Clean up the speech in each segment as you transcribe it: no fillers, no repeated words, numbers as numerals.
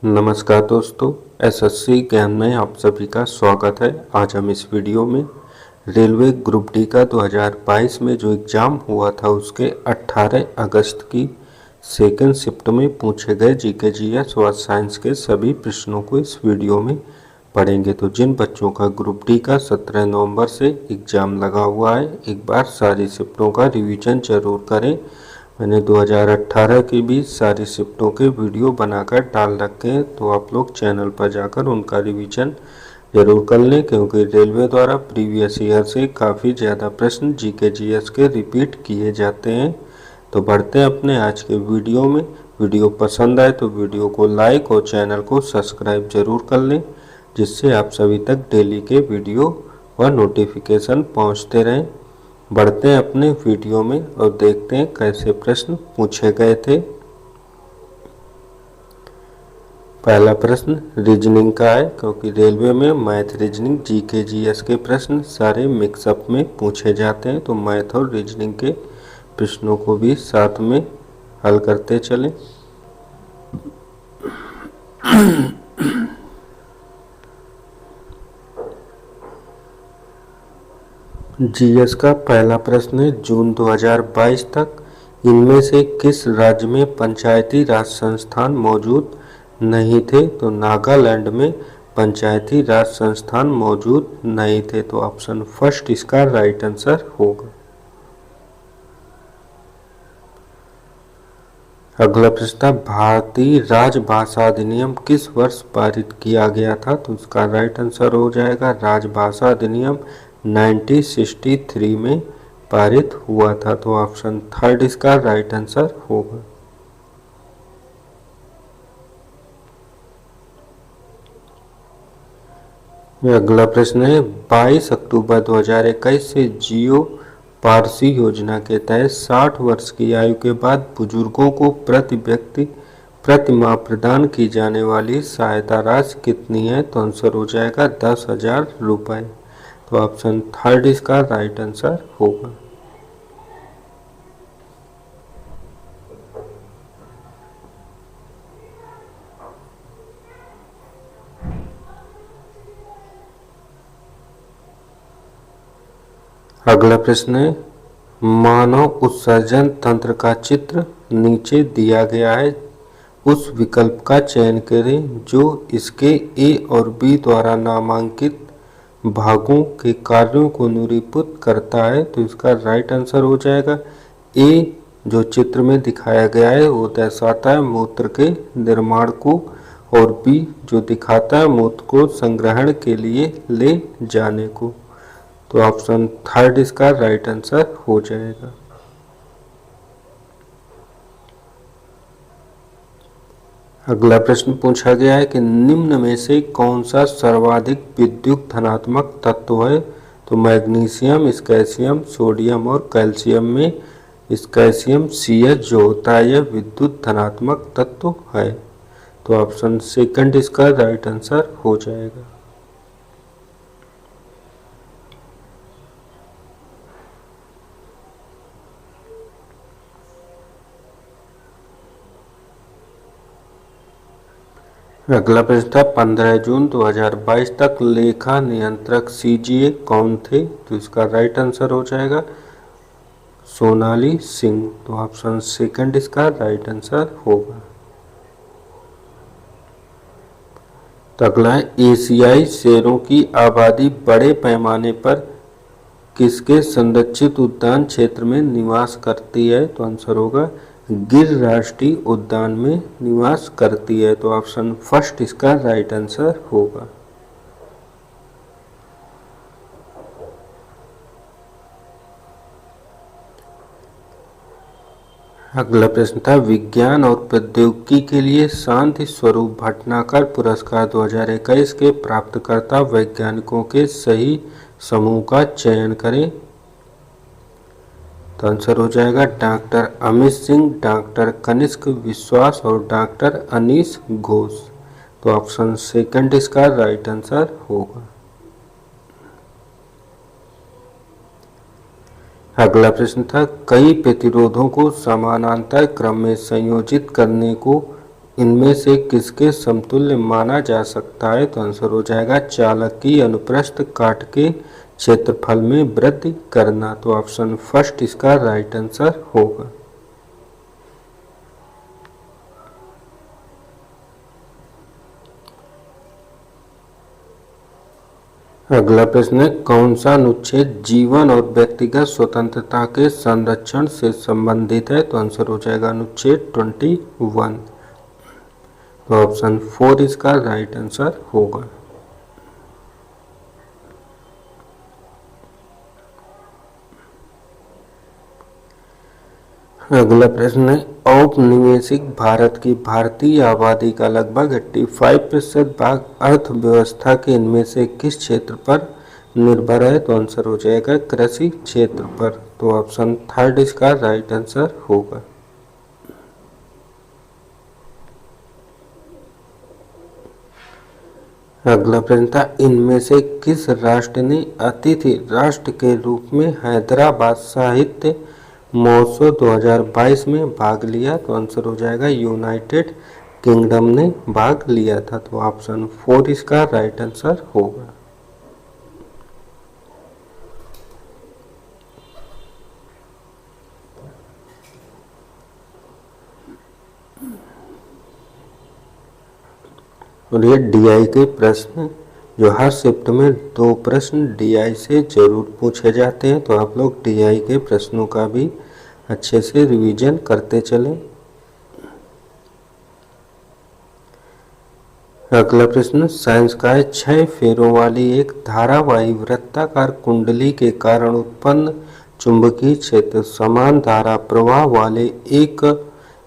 नमस्कार दोस्तों, एसएससी ज्ञान में आप सभी का स्वागत है। आज हम इस वीडियो में रेलवे ग्रुप डी का 2022 में जो एग्ज़ाम हुआ था उसके 18 अगस्त की सेकंड शिफ्ट में पूछे गए जीके जीएस व साइंस के सभी प्रश्नों को इस वीडियो में पढ़ेंगे। तो जिन बच्चों का ग्रुप डी का 17 नवंबर से एग्ज़ाम लगा हुआ है, एक बार सारी शिफ्टों का रिवीजन जरूर करें। मैंने 2018 की भी सारी शिफ्टों के वीडियो बनाकर डाल रखे हैं, तो आप लोग चैनल पर जाकर उनका रिवीजन जरूर कर लें, क्योंकि रेलवे द्वारा प्रीवियस ईयर से काफ़ी ज़्यादा प्रश्न जीके जीएस के रिपीट किए जाते हैं। तो बढ़ते हैं अपने आज के वीडियो में। वीडियो पसंद आए तो वीडियो को लाइक और चैनल को सब्सक्राइब जरूर कर लें, जिससे आप सभी तक डेली के वीडियो व नोटिफिकेशन पहुँचते रहें। बढ़ते हैं अपने वीडियो में और देखते हैं कैसे प्रश्न पूछे गए थे। पहला प्रश्न रीजनिंग का है, क्योंकि रेलवे में मैथ, रीजनिंग, जीके जीएस के प्रश्न सारे मिक्सअप में पूछे जाते हैं, तो मैथ और रीजनिंग के प्रश्नों को भी साथ में हल करते चलें। जीएस का पहला प्रश्न है, जून 2022 तक इनमें से किस राज्य में पंचायती राज संस्थान मौजूद नहीं थे? तो नागालैंड में पंचायती राज संस्थान मौजूद नहीं थे, तो ऑप्शन फर्स्ट इसका राइट आंसर होगा। अगला प्रश्न, भारतीय राजभाषा अधिनियम किस वर्ष पारित किया गया था? तो उसका राइट आंसर हो जाएगा राजभाषा अधिनियम 1963 में पारित हुआ था, तो ऑप्शन थर्ड इसका राइट आंसर होगा। अगला प्रश्न है, 22 अक्टूबर 2021 से जियो पारसी योजना के तहत 60 वर्ष की आयु के बाद बुजुर्गों को प्रति व्यक्ति प्रति माह प्रदान की जाने वाली सहायता राशि कितनी है? तो आंसर हो जाएगा 10,000 रुपये, तो ऑप्शन थर्ड इसका राइट आंसर होगा। अगला प्रश्न है, मानव उत्सर्जन तंत्र का चित्र नीचे दिया गया है, उस विकल्प का चयन करें जो इसके ए और बी द्वारा नामांकित भागों के कार्यों को निरूपित करता है। तो इसका राइट आंसर हो जाएगा ए, जो चित्र में दिखाया गया है वो दर्शाता है मूत्र के निर्माण को, और बी जो दिखाता है मूत्र को संग्रहण के लिए ले जाने को, तो ऑप्शन थर्ड इसका राइट आंसर हो जाएगा। अगला प्रश्न पूछा गया है कि निम्न में से कौन सा सर्वाधिक विद्युत धनात्मक तत्व है? तो मैग्नीशियम, स्कैल्शियम, सोडियम और कैल्शियम में स्कैल्शियम Cs जो होता है यह विद्युत धनात्मक तत्व है, तो ऑप्शन सेकंड इसका राइट आंसर हो जाएगा। अगला प्रश्न था, 15 जून 2022 तक लेखा नियंत्रक सीजीए कौन थे? तो इसका राइट आंसर हो जाएगा सोनाली सिंह, तो ऑप्शन सेकंड इसका राइट आंसर होगा। तो अगला है, एशियाई शेरों की आबादी बड़े पैमाने पर किसके संरक्षित उद्यान क्षेत्र में निवास करती है? तो आंसर होगा गिर राष्ट्रीय उद्यान में निवास करती है, तो ऑप्शन फर्स्ट इसका राइट आंसर होगा। अगला प्रश्न था, विज्ञान और प्रौद्योगिकी के लिए शांति स्वरूप भटनागर पुरस्कार 2021 के प्राप्तकर्ता वैज्ञानिकों के सही समूह का चयन करें। तो आंसर हो जाएगा डॉक्टर अमित सिंह, डॉक्टर कनिष्क विश्वास और डॉक्टर अनीश घोष, तो ऑप्शन सेकंड इसका राइट आंसर होगा। अगला प्रश्न था, कई प्रतिरोधों को समानांतर क्रम में संयोजित करने को इनमें से किसके समतुल्य माना जा सकता है? तो आंसर हो जाएगा चालक की अनुप्रस्थ काट के क्षेत्रफल में वृद्धि करना। तो ऑप्शन फर्स्ट इसका राइट आंसर होगा। अगला प्रश्न है, कौन सा अनुच्छेद जीवन और व्यक्तिगत स्वतंत्रता के संरक्षण से संबंधित है? तो आंसर हो जाएगा अनुच्छेद 21। तो ऑप्शन 4 इसका राइट आंसर होगा। अगला प्रश्न है, औपनिवेशिक भारत की भारतीय आबादी का लगभग 85% भाग अर्थव्यवस्था के इनमें से किस क्षेत्र पर निर्भर है? तो आंसर हो जाएगा कृषि क्षेत्र पर। तो ऑप्शन थर्ड इसका राइट आंसर होगा। अगला प्रश्न था, इनमें से किस राष्ट्र ने अतिथि राष्ट्र के रूप में हैदराबाद साहित्य महोत्सव 2022 में भाग लिया? तो आंसर हो जाएगा यूनाइटेड किंगडम ने भाग लिया था। तो ऑप्शन 4 इसका राइट आंसर होगा। और ये डीआई के प्रश्न जो हर शिफ्ट में 2 प्रश्न डीआई से जरूर पूछे जाते हैं, तो आप लोग डीआई के प्रश्नों का भी अच्छे से रिवीजन करते चलें। अगला प्रश्न, साइंस का है 6 फेरों वाली एक धारावाही वृत्ताकार कुंडली के कारण उत्पन्न चुंबकीय क्षेत्र समान धारा प्रवाह वाले एक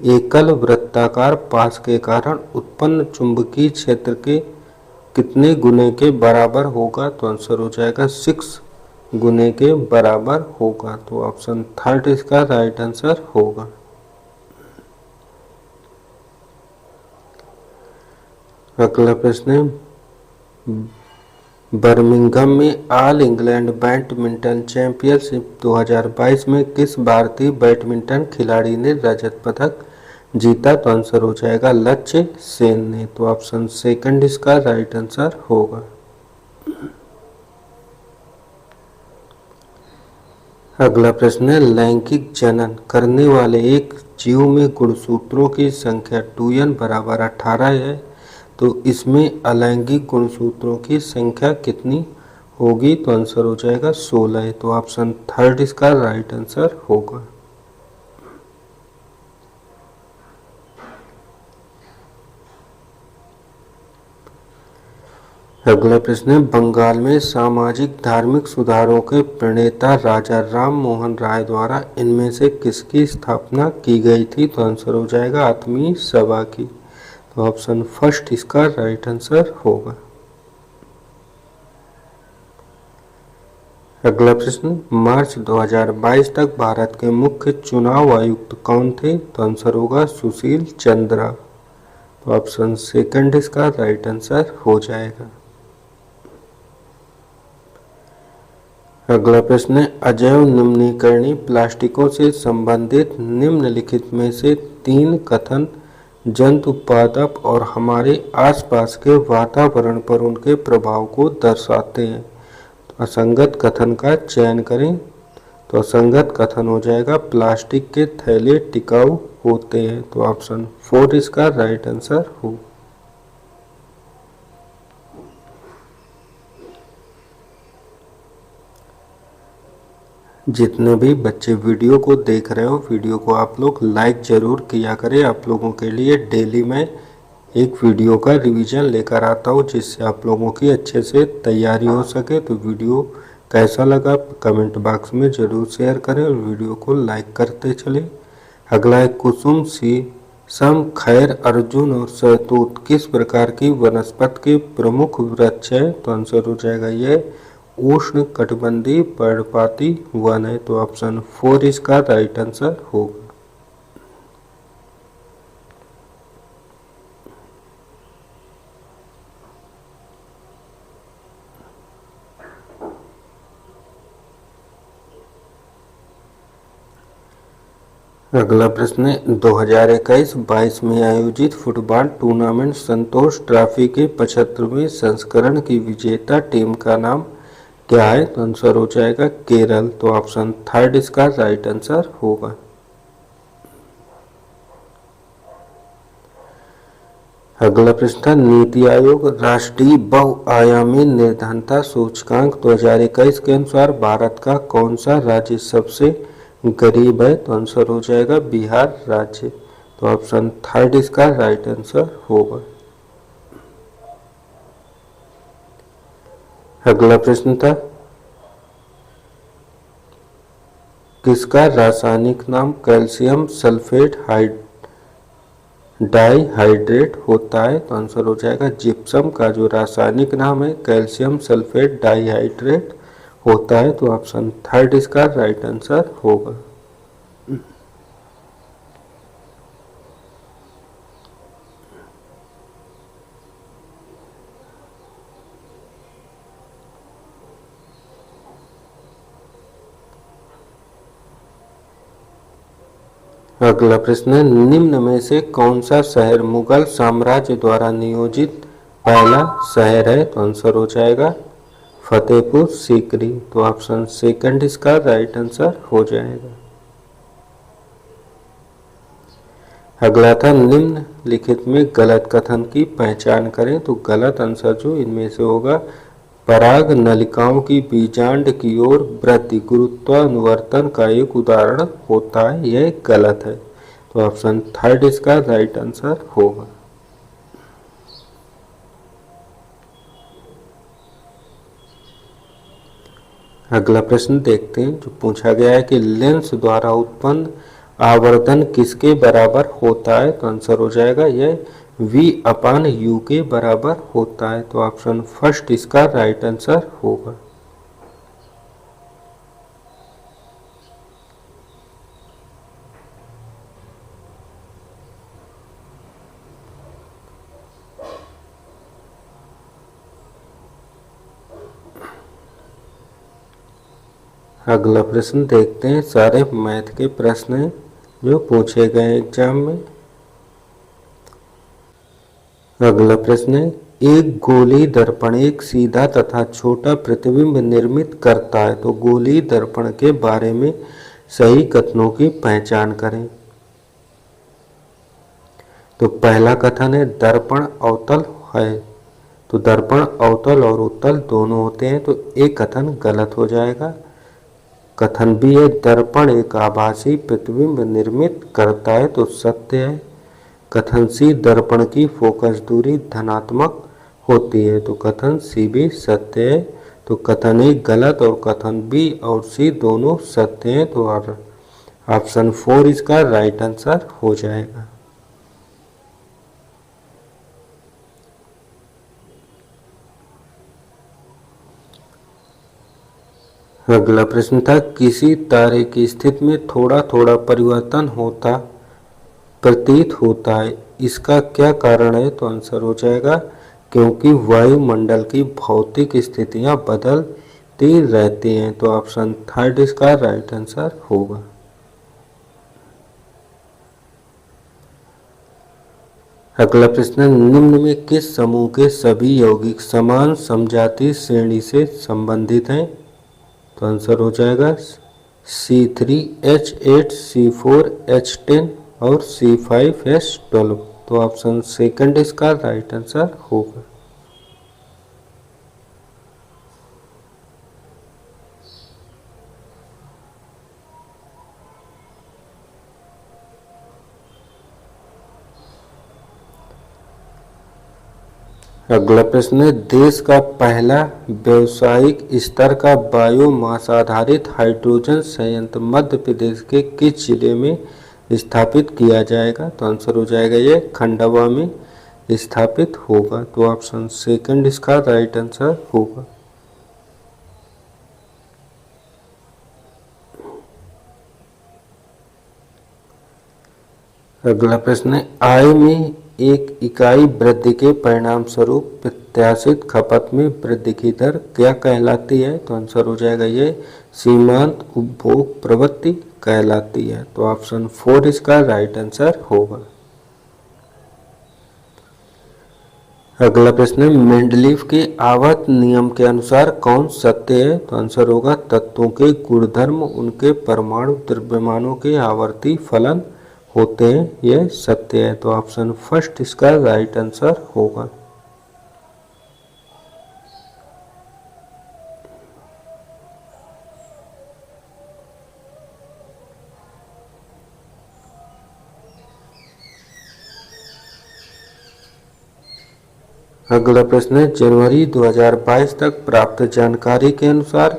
एकल वृत्ताकार पास के कारण उत्पन्न चुंबकीय क्षेत्र के कितने गुने के बराबर होगा? तो आंसर हो जाएगा 6 गुने के बराबर होगा। तो ऑप्शन थर्ड इसका राइट आंसर होगा। अगला प्रश्न है, बर्मिंघम में ऑल इंग्लैंड बैडमिंटन चैंपियनशिप 2022 में किस भारतीय बैडमिंटन खिलाड़ी ने रजत पदक जीता? तो आंसर हो जाएगा लक्ष्य सेन ने। तो ऑप्शन सेकंड इसका राइट आंसर होगा। अगला प्रश्न है, लैंगिक जनन करने वाले एक जीव में गुणसूत्रों की संख्या 2n बराबर 18 है, तो इसमें अलैंगिक गुणसूत्रों की संख्या कितनी होगी? तो आंसर हो जाएगा 16। तो ऑप्शन थर्ड इसका राइट आंसर होगा। अगला प्रश्न है, बंगाल में सामाजिक धार्मिक सुधारों के प्रणेता राजा राम मोहन राय द्वारा इनमें से किसकी स्थापना की गई थी? तो आंसर हो जाएगा आत्मीय सभा की। तो ऑप्शन फर्स्ट इसका राइट आंसर होगा। अगला प्रश्न, मार्च 2022 तक भारत के मुख्य चुनाव आयुक्त कौन थे? तो आंसर होगा सुशील चंद्रा। तो ऑप्शन सेकंड इसका राइट आंसर हो जाएगा। अगला प्रश्न है, अजैव निम्नीकरणीय प्लास्टिकों से संबंधित निम्नलिखित में से 3 कथन जंतु उत्पादक और हमारे आसपास के वातावरण पर उनके प्रभाव को दर्शाते हैं। तो असंगत कथन का चयन करें। तो असंगत कथन हो जाएगा प्लास्टिक के थैले टिकाऊ होते हैं। तो ऑप्शन 4 इसका राइट आंसर हो। जितने भी बच्चे वीडियो को देख रहे हो, वीडियो को आप लोग लाइक जरूर किया करें। आप लोगों के लिए डेली मैं एक वीडियो का रिवीजन लेकर आता हूँ, जिससे आप लोगों की अच्छे से तैयारी हो सके। तो वीडियो कैसा लगा कमेंट बॉक्स में ज़रूर शेयर करें और वीडियो को लाइक करते चलें। अगला है, कुसुम सी सम खैर अर्जुन और शहतूत किस प्रकार की वनस्पति के प्रमुख वृक्ष है? तो आंसर हो जाएगा ये उष्ण कटिबंधीय पर्णपाती वन है। तो ऑप्शन 4 इसका राइट आंसर होगा। अगला प्रश्न है 2021-22 में आयोजित फुटबॉल टूर्नामेंट संतोष ट्रॉफी के 75वें संस्करण की विजेता टीम का नाम क्या है? तो आंसर हो जाएगा केरल। तो ऑप्शन थर्ड इसका राइट आंसर होगा। अगला प्रश्न था नीति आयोग राष्ट्रीय बहुआयामी निर्धनता सूचकांक 2021 के अनुसार भारत का कौन सा राज्य सबसे गरीब है? तो आंसर हो जाएगा बिहार राज्य। तो ऑप्शन थर्ड इसका राइट आंसर होगा। अगला प्रश्न था किसका रासायनिक नाम कैल्शियम सल्फेट डाइहाइड्रेट होता है? तो आंसर हो जाएगा जिप्सम का जो रासायनिक नाम है कैल्शियम सल्फेट डाइहाइड्रेट होता है। तो ऑप्शन थर्ड इसका राइट आंसर होगा। अगला प्रश्न है निम्न में से कौन सा शहर मुगल साम्राज्य द्वारा नियोजित पहला शहर है? तो आंसर हो जाएगा फतेहपुर सीकरी। तो ऑप्शन सेकंड इसका राइट आंसर हो जाएगा। अगला था निम्नलिखित में गलत कथन की पहचान करें। तो गलत आंसर जो इनमें से होगा पराग नलिकाओं की बीजांड की ओर वृद्धि गुरुत्वानुवर्तन का एक उदाहरण होता है, यह गलत है। तो ऑप्शन थर्ड इसका राइट आंसर होगा। अगला प्रश्न देखते हैं जो पूछा गया है कि लेंस द्वारा उत्पन्न आवर्धन किसके बराबर होता है? तो आंसर हो जाएगा यह V/U के बराबर होता है। तो ऑप्शन फर्स्ट इसका राइट आंसर होगा। अगला प्रश्न देखते हैं सारे मैथ के प्रश्न हैं जो पूछे गए एग्जाम में। अगला प्रश्न है एक गोली दर्पण एक सीधा तथा छोटा प्रतिबिंब निर्मित करता है। तो गोली दर्पण के बारे में सही कथनों की पहचान करें। तो पहला कथन है दर्पण अवतल है। तो दर्पण अवतल और उत्तल दोनों होते हैं, तो एक कथन गलत हो जाएगा। कथन बी है दर्पण एक आभासी प्रतिबिंब निर्मित करता है, तो सत्य है। कथन सी दर्पण की फोकस दूरी धनात्मक होती है, तो कथन सी भी सत्य है। तो कथन ए गलत और कथन बी और सी दोनों सत्य हैं। तो ऑप्शन 4 इसका राइट आंसर हो जाएगा। अगला प्रश्न था किसी तारे की स्थिति में थोड़ा थोड़ा परिवर्तन होता प्रतीत होता है, इसका क्या कारण है? तो आंसर हो जाएगा क्योंकि वायुमंडल की भौतिक स्थितियां बदलती रहती हैं। तो ऑप्शन थर्ड इसका राइट आंसर होगा। अगला प्रश्न निम्न में किस समूह के सभी यौगिक समान समजातीय श्रेणी से संबंधित हैं? तो आंसर हो जाएगा C3H8 C4H10 और C5H12। तो ऑप्शन सेकंड इसका राइट आंसर होगा। अगला प्रश्न है देश का पहला व्यावसायिक स्तर का बायोमास आधारित हाइड्रोजन संयंत्र मध्य प्रदेश के किस जिले में स्थापित किया जाएगा? तो आंसर हो जाएगा ये खंडवा में स्थापित होगा। तो ऑप्शन सेकंड इसका राइट आंसर होगा। अगला प्रश्न है आय में एक इकाई वृद्धि के परिणाम स्वरूप प्रत्याशित खपत में वृद्धि की दर क्या कहलाती है? तो आंसर हो जाएगा ये सीमांत उपभोग प्रवृत्ति कहलाती है। तो ऑप्शन 4 इसका राइट आंसर होगा। अगला प्रश्न है, मेंडलीव के आवर्त नियम के अनुसार कौन सत्य है? तो आंसर होगा तत्वों के गुणधर्म उनके परमाणु द्रव्यमानों के आवर्ती फलन होते हैं, यह सत्य है। तो ऑप्शन फर्स्ट इसका राइट आंसर होगा। अगला प्रश्न है, जनवरी 2022 तक प्राप्त जानकारी के अनुसार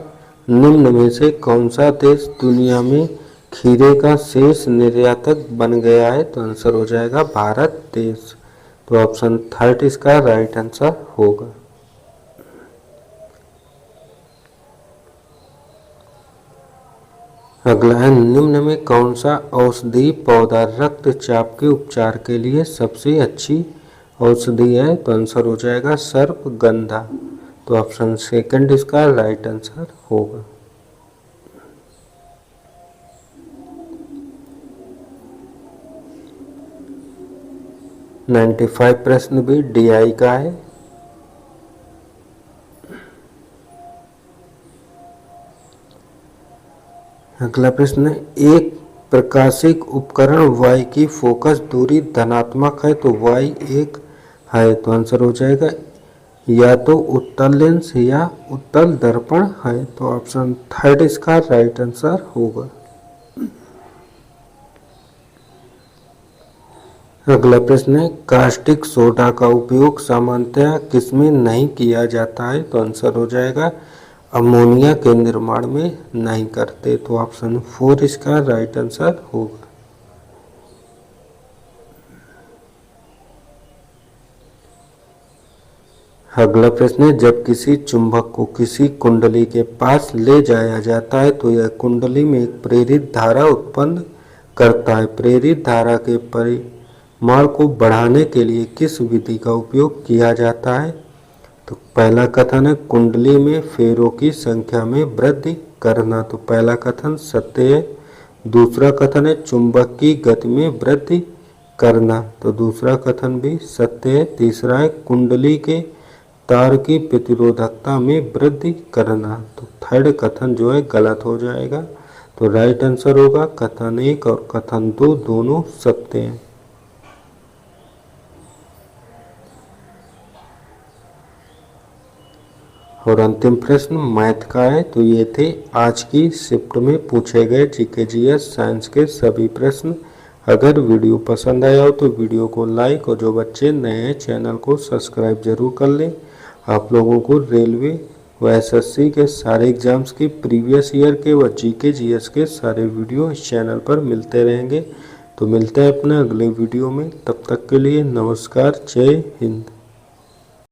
निम्न में से कौन सा देश दुनिया में खीरे का शीर्ष निर्यातक बन गया है? तो आंसर हो जाएगा भारत देश। तो ऑप्शन थर्ड इसका राइट आंसर होगा। अगला है, निम्न में कौन सा औषधि पौधा रक्तचाप के उपचार के लिए सबसे अच्छी औषधि है? तो आंसर हो जाएगा सर्पगंधा। तो ऑप्शन सेकंड इसका राइट आंसर होगा। नाइन्टी 95 प्रश्न भी डीआई का है। अगला प्रश्न है, एक प्रकाशिक उपकरण वाई की फोकस दूरी धनात्मक है तो वाई एक है। तो आंसर हो जाएगा या तो उत्तल लेंस या उत्तल दर्पण है। तो ऑप्शन थर्ड इसका राइट आंसर होगा। अगला प्रश्न है, कास्टिक सोडा का उपयोग सामान्यतः किसमें नहीं किया जाता है? तो आंसर हो जाएगा अमोनिया के निर्माण में नहीं करते। तो ऑप्शन 4 इसका राइट आंसर होगा। अगला प्रश्न है, जब किसी चुंबक को किसी कुंडली के पास ले जाया जाता है तो यह कुंडली में एक प्रेरित धारा उत्पन्न करता है। प्रेरित धारा के परिमाण को बढ़ाने के लिए किस विधि का उपयोग किया जाता है? तो पहला कथन है कुंडली में फेरों की संख्या में वृद्धि करना। तो पहला कथन सत्य है। दूसरा कथन है चुंबक की गति में वृद्धि करना। तो दूसरा कथन भी सत्य है। तीसरा है कुंडली के तार की प्रतिरोधकता में वृद्धि करना। तो थर्ड कथन जो है गलत हो जाएगा। तो राइट आंसर होगा कथन 1 और कथन 2 दोनों सत्य हैं। और अंतिम प्रश्न मैथ का है। तो ये थे आज की शिफ्ट में पूछे गए जीके जीएस साइंस के सभी प्रश्न। अगर वीडियो पसंद आया हो तो वीडियो को लाइक और जो बच्चे नए हैं चैनल को सब्सक्राइब जरूर कर लें। आप लोगों को रेलवे व एसएससी के सारे एग्जाम्स की प्रीवियस ईयर के व जीके जीएस के सारे वीडियो इस चैनल पर मिलते रहेंगे। तो मिलते हैं अपने अगले वीडियो में। तब तक के लिए नमस्कार, जय हिंद।